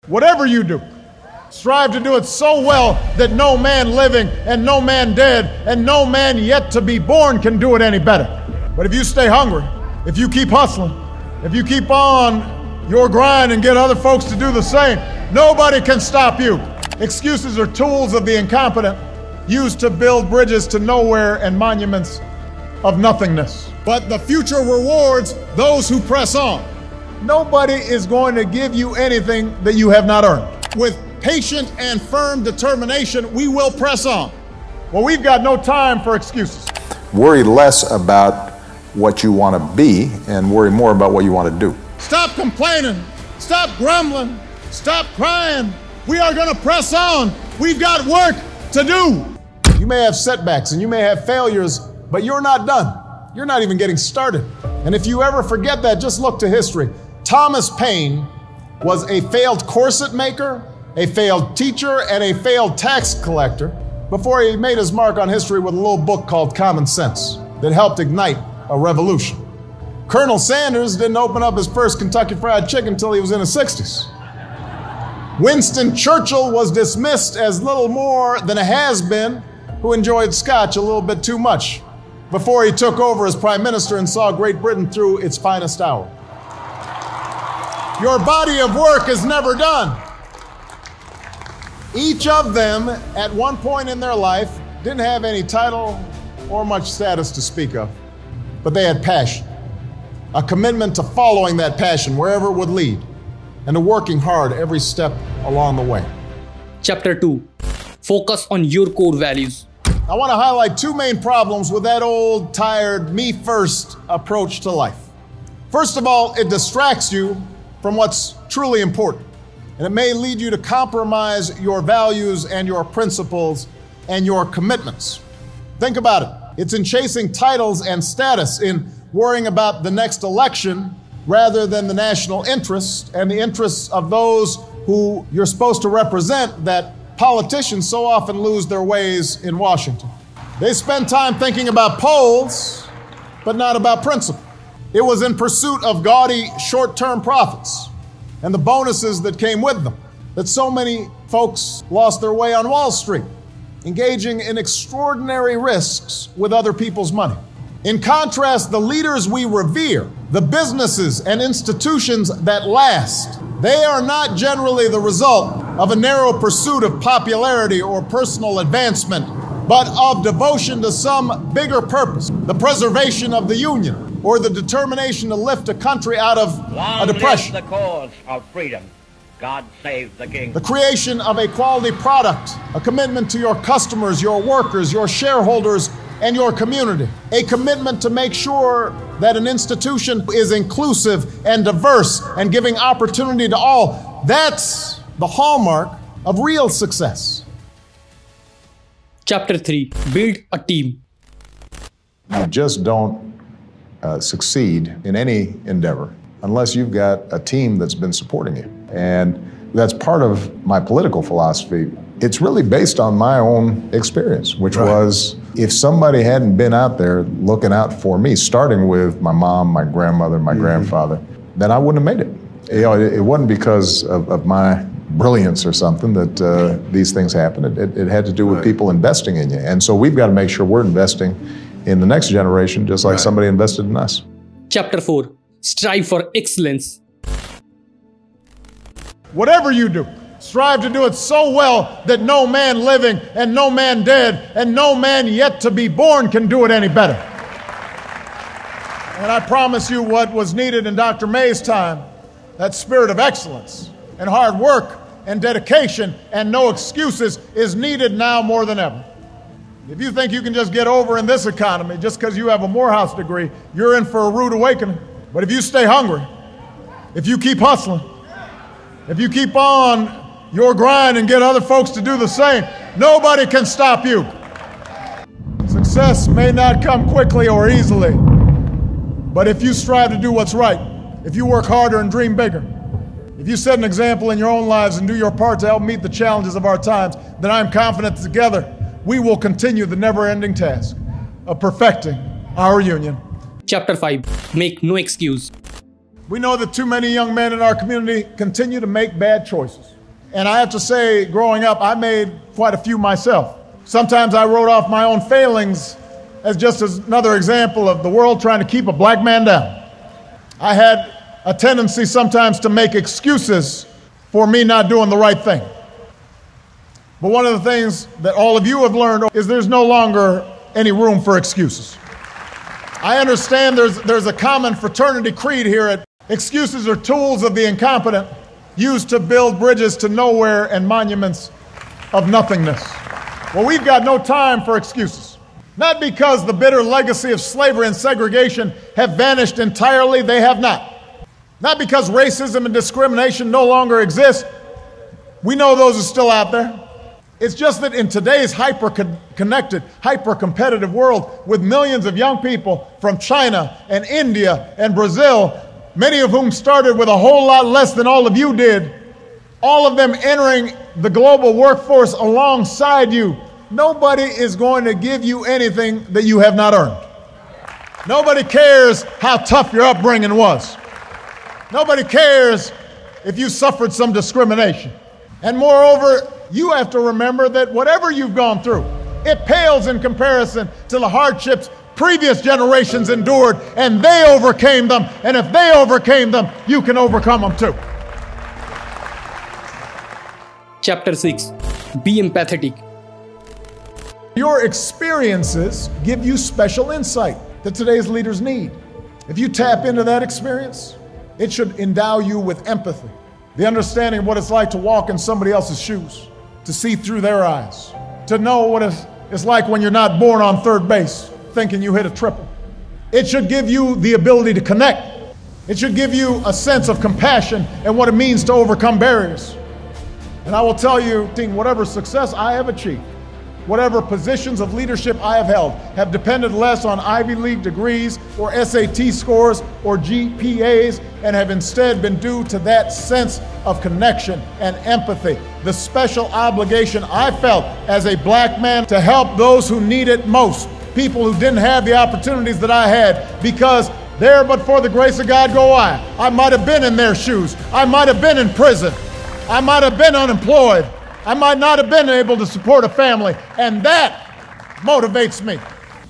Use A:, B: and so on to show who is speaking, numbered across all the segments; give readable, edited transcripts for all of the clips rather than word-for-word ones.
A: Whatever you do, strive to do it so well that no man living and no man dead and no man yet to be born can do it any better. But if you stay hungry, if you keep hustling, if you keep on your grind and get other folks to do the same, nobody can stop you. Excuses are tools of the incompetent, used to build bridges to nowhere and monuments of nothingness. But the future rewards those who press on. Nobody is going to give you anything that you have not earned. With patient and firm determination, we will press on. Well, we've got no time for excuses.
B: Worry less about what you want to be and worry more about what you want to do.
A: Stop complaining. Stop grumbling. Stop crying. We are going to press on. We've got work to do. You may have setbacks and you may have failures, but you're not done. You're not even getting started. And if you ever forget that, just look to history. Thomas Paine was a failed corset maker, a failed teacher, and a failed tax collector before he made his mark on history with a little book called Common Sense that helped ignite a revolution. Colonel Sanders didn't open up his first Kentucky Fried Chicken until he was in his 60s. Winston Churchill was dismissed as little more than a has-been who enjoyed scotch a little bit too much before he took over as Prime Minister and saw Great Britain through its finest hour. Your body of work is never done. Each of them, at one point in their life, didn't have any title or much status to speak of, but they had passion, a commitment to following that passion wherever it would lead, and to working hard every step along the way.
C: Chapter 2. Focus on your core values.
A: I want to highlight two main problems with that old, tired, me-first approach to life. First of all, it distracts you from what's truly important, and it may lead you to compromise your values and your principles and your commitments. Think about it. It's in chasing titles and status, in worrying about the next election rather than the national interest and the interests of those who you're supposed to represent, that politicians so often lose their ways in Washington. They spend time thinking about polls, but not about principle. It was in pursuit of gaudy short-term profits and the bonuses that came with them that so many folks lost their way on Wall Street, engaging in extraordinary risks with other people's money. In contrast, the leaders we revere, the businesses and institutions that last, they are not generally the result of a narrow pursuit of popularity or personal advancement, but of devotion to some bigger purpose, the preservation of the Union, or the determination to lift a country out of a depression.
D: Long live the cause of freedom. God save the king.
A: The creation of a quality product, a commitment to your customers, your workers, your shareholders, and your community. A commitment to make sure that an institution is inclusive and diverse and giving opportunity to all. That's the hallmark of real success.
C: Chapter 3. Build a team.
B: You just don't succeed in any endeavor unless you've got a team that's been supporting you. And that's part of my political philosophy. It's really based on my own experience, which was, if somebody hadn't been out there looking out for me, starting with my mom, my grandmother, my grandfather, then I wouldn't have made it. You know, it wasn't because of my brilliance or something that these things happen. It had to do with people investing in you. And so we've got to make sure we're investing in the next generation, just like somebody invested in us.
C: Chapter 4. Strive for excellence.
A: Whatever you do, strive to do it so well that no man living and no man dead and no man yet to be born can do it any better. And I promise you, what was needed in Dr. May's time, that spirit of excellence and hard work and dedication and no excuses, is needed now more than ever. If you think you can just get over in this economy just because you have a Morehouse degree, you're in for a rude awakening. But if you stay hungry, if you keep hustling, if you keep on your grind and get other folks to do the same, nobody can stop you. Success may not come quickly or easily, but if you strive to do what's right, if you work harder and dream bigger, if you set an example in your own lives and do your part to help meet the challenges of our times, then I'm confident that together we will continue the never-ending task of perfecting our union.
C: Chapter 5. Make no excuse.
A: We know that too many young men in our community continue to make bad choices. And I have to say, growing up, I made quite a few myself. Sometimes I wrote off my own failings as just another example of the world trying to keep a black man down. I had a tendency sometimes to make excuses for me not doing the right thing. But one of the things that all of you have learned is there's no longer any room for excuses. I understand there's a common fraternity creed here at excuses are tools of the incompetent used to build bridges to nowhere and monuments of nothingness. Well, we've got no time for excuses. Not because the bitter legacy of slavery and segregation have vanished entirely, they have not. Not because racism and discrimination no longer exist. We know those are still out there. It's just that in today's hyper-connected, hyper-competitive world with millions of young people from China and India and Brazil, many of whom started with a whole lot less than all of you did, all of them entering the global workforce alongside you, nobody is going to give you anything that you have not earned. Nobody cares how tough your upbringing was. Nobody cares if you suffered some discrimination. And moreover, you have to remember that whatever you've gone through, it pales in comparison to the hardships previous generations endured, and they overcame them. And if they overcame them, you can overcome them too.
C: Chapter 6. Be empathetic.
A: Your experiences give you special insight that today's leaders need. If you tap into that experience, it should endow you with empathy, the understanding of what it's like to walk in somebody else's shoes, to see through their eyes, to know what it's like when you're not born on third base, thinking you hit a triple. It should give you the ability to connect. It should give you a sense of compassion and what it means to overcome barriers. And I will tell you, whatever success I have achieved, whatever positions of leadership I have held, have depended less on Ivy League degrees or SAT scores or GPAs, and have instead been due to that sense of connection and empathy, the special obligation I felt as a black man to help those who need it most, people who didn't have the opportunities that I had, because there but for the grace of God go I might have been in their shoes, I might have been in prison, I might have been unemployed, I might not have been able to support a family, and that motivates me.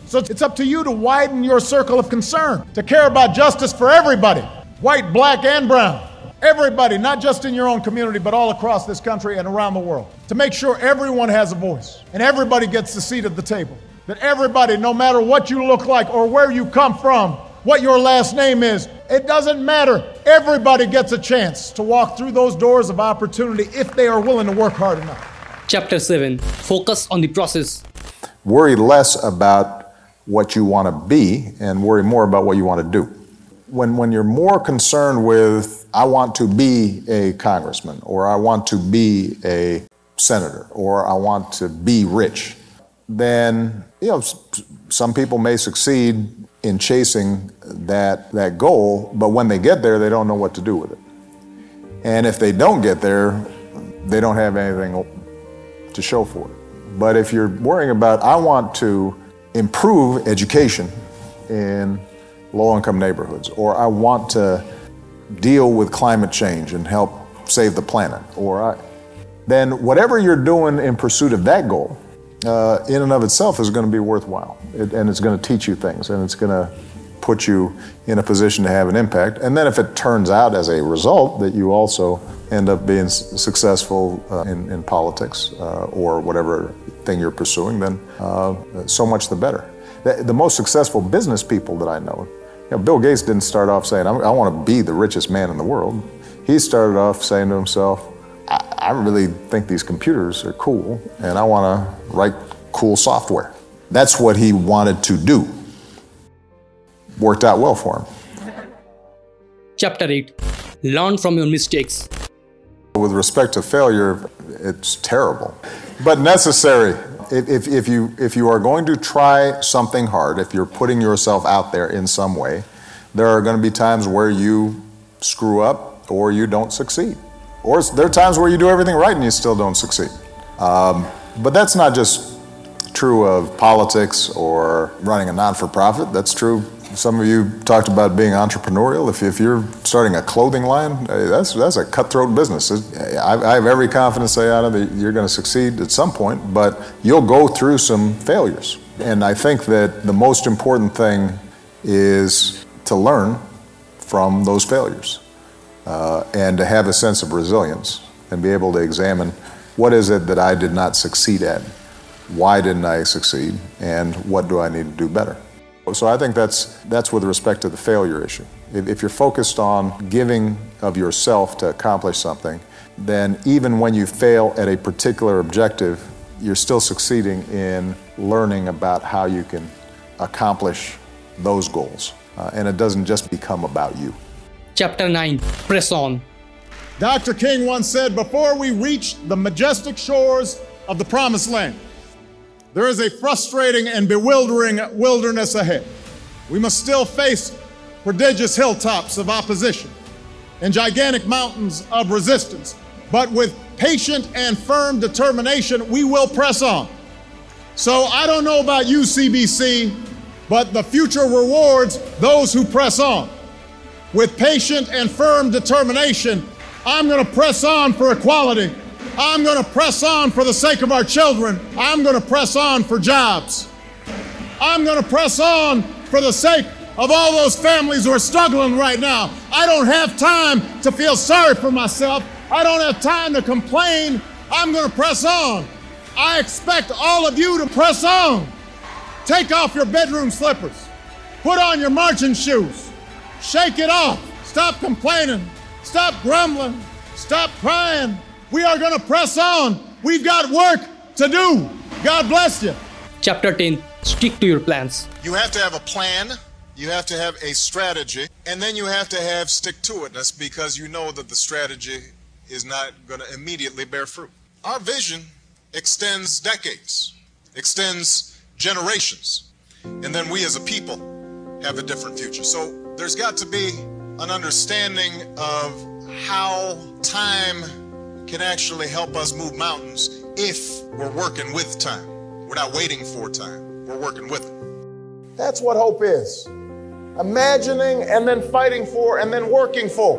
A: So it's up to you to widen your circle of concern, to care about justice for everybody, white, black, and brown. Everybody, not just in your own community, but all across this country and around the world. To make sure everyone has a voice, and everybody gets a seat at the table. That everybody, no matter what you look like or where you come from, what your last name is, it doesn't matter. Everybody gets a chance to walk through those doors of opportunity if they are willing to work hard enough.
C: Chapter 7. Focus on the process.
B: Worry less about what you want to be and worry more about what you want to do. When you're more concerned with, I want to be a congressman, or I want to be a senator, or I want to be rich, then, some people may succeed in chasing that goal, but when they get there, they don't know what to do with it. And if they don't get there, they don't have anything to show for it. But if you're worrying about, I want to improve education in low-income neighborhoods, or I want to deal with climate change and help save the planet, then whatever you're doing in pursuit of that goal, in and of itself is going to be worthwhile. And it's going to teach you things, and it's going to put you in a position to have an impact. And then if it turns out as a result that you also end up being successful in politics or whatever thing you're pursuing, then so much the better. The most successful business people that I know, Bill Gates didn't start off saying, I want to be the richest man in the world. He started off saying to himself, I really think these computers are cool, and I want to write cool software. That's what he wanted to do. Worked out well for him.
C: Chapter 8. Learn from your mistakes.
B: With respect to failure, it's terrible, but necessary. If you are going to try something hard, if you're putting yourself out there in some way, there are going to be times where you screw up or you don't succeed. Or there are times where you do everything right and you still don't succeed. But that's not just true of politics or running a non-for-profit. That's true Some of you talked about being entrepreneurial. If you're starting a clothing line, that's a cutthroat business. I have every confidence, Ayana, that you're going to succeed at some point, but you'll go through some failures. And I think that the most important thing is to learn from those failures and to have a sense of resilience and be able to examine what is it that I did not succeed at, why didn't I succeed, and what do I need to do better. So I think that's with respect to the failure issue. If you're focused on giving of yourself to accomplish something, then even when you fail at a particular objective, you're still succeeding in learning about how you can accomplish those goals. And it doesn't just become about you.
C: Chapter 9. Press on.
A: Dr. King once said, before we reach the majestic shores of the promised land, there is a frustrating and bewildering wilderness ahead. We must still face prodigious hilltops of opposition and gigantic mountains of resistance. But with patient and firm determination, we will press on. So I don't know about you, CBC, but the future rewards those who press on. With patient and firm determination, I'm going to press on for equality. I'm going to press on for the sake of our children. I'm going to press on for jobs. I'm going to press on for the sake of all those families who are struggling right now. I don't have time to feel sorry for myself. I don't have time to complain. I'm going to press on. I expect all of you to press on. Take off your bedroom slippers. Put on your marching shoes. Shake it off. Stop complaining. Stop grumbling. Stop crying. We are going to press on. We've got work to do. God bless you.
C: Chapter 10. Stick to your plans.
A: You have to have a plan. You have to have a strategy. And then you have to have stick-to-itness because you know that the strategy is not going to immediately bear fruit. Our vision extends decades, extends generations. And then we as a people have a different future. So there's got to be an understanding of how time can actually help us move mountains if we're working with time. We're not waiting for time, we're working with it. That's what hope is. Imagining and then fighting for and then working for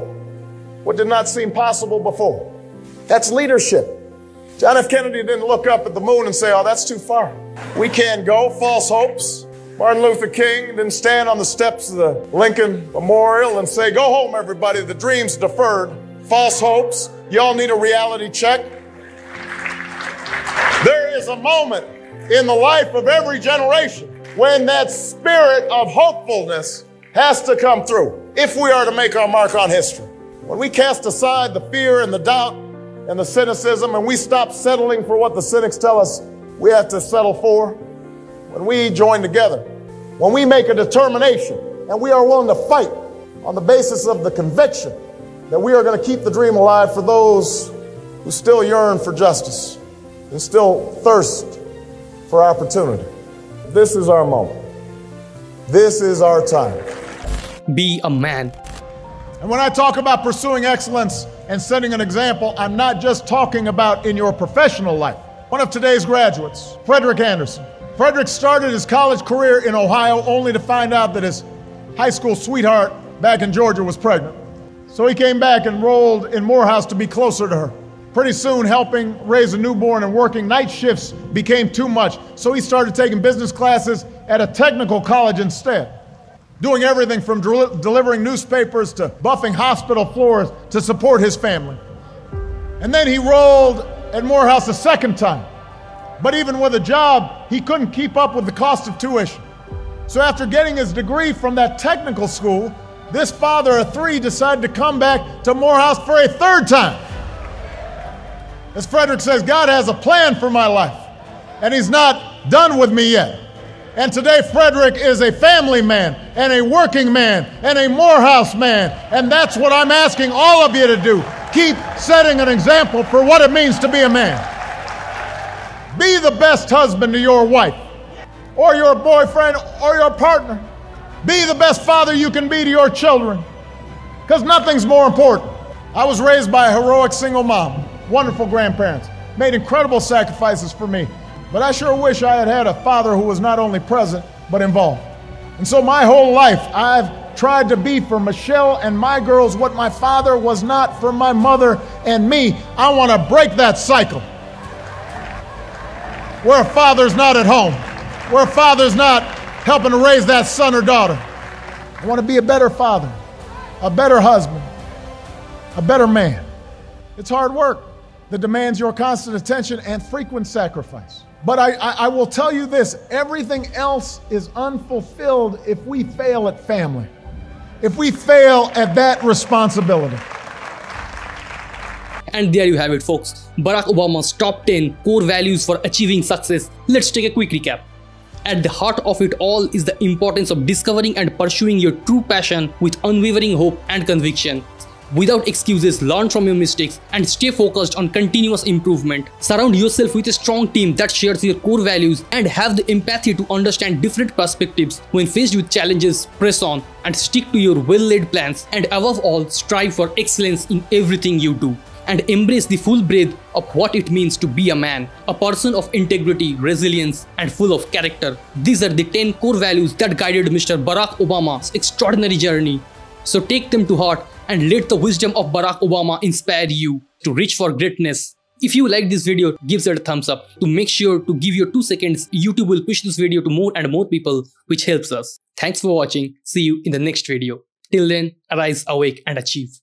A: what did not seem possible before. That's leadership. John F. Kennedy didn't look up at the moon and say, oh, that's too far. We can't go. False hopes. Martin Luther King didn't stand on the steps of the Lincoln Memorial and say, go home, everybody, the dream's deferred. False hopes. Y'all need a reality check. There is a moment in the life of every generation when that spirit of hopefulness has to come through if we are to make our mark on history. When we cast aside the fear and the doubt and the cynicism and we stop settling for what the cynics tell us we have to settle for, when we join together, when we make a determination and we are willing to fight on the basis of the conviction that we are going to keep the dream alive for those who still yearn for justice and still thirst for opportunity. This is our moment. This is our time.
C: Be a man.
A: And when I talk about pursuing excellence and setting an example, I'm not just talking about in your professional life. One of today's graduates, Frederick Anderson. Frederick started his college career in Ohio only to find out that his high school sweetheart back in Georgia was pregnant. So he came back and enrolled in Morehouse to be closer to her. Pretty soon, helping raise a newborn and working night shifts became too much. So he started taking business classes at a technical college instead, doing everything from delivering newspapers to buffing hospital floors to support his family. And then he enrolled at Morehouse a second time. But even with a job, he couldn't keep up with the cost of tuition. So after getting his degree from that technical school, this father of three decided to come back to Morehouse for a third time. As Frederick says, God has a plan for my life, and he's not done with me yet. And today, Frederick is a family man, and a working man, and a Morehouse man. And that's what I'm asking all of you to do. Keep setting an example for what it means to be a man. Be the best husband to your wife, or your boyfriend, or your partner. Be the best father you can be to your children, because nothing's more important. I was raised by a heroic single mom, wonderful grandparents, made incredible sacrifices for me. But I sure wish I had had a father who was not only present, but involved. And so my whole life, I've tried to be for Michelle and my girls what my father was not for my mother and me. I want to break that cycle where a father's not at home, where a father's not helping to raise that son or daughter. I want to be a better father, a better husband, a better man. It's hard work that demands your constant attention and frequent sacrifice. But I will tell you this, everything else is unfulfilled if we fail at family, if we fail at that responsibility.
C: And there you have it, folks. Barack Obama's top 10 core values for achieving success. Let's take a quick recap. At the heart of it all is the importance of discovering and pursuing your true passion with unwavering hope and conviction. Without excuses, learn from your mistakes and stay focused on continuous improvement. Surround yourself with a strong team that shares your core values and have the empathy to understand different perspectives. When faced with challenges, press on and stick to your well-laid plans, and above all, strive for excellence in everything you do. And embrace the full breadth of what it means to be a man, a person of integrity, resilience, and full of character. These are the 10 core values that guided Mr. Barack Obama's extraordinary journey. So take them to heart and let the wisdom of Barack Obama inspire you to reach for greatness. If you like this video, give it a thumbs up. To make sure to give your 2 seconds, YouTube will push this video to more and more people, which helps us. Thanks for watching. See you in the next video. Till then, arise, awake, and achieve.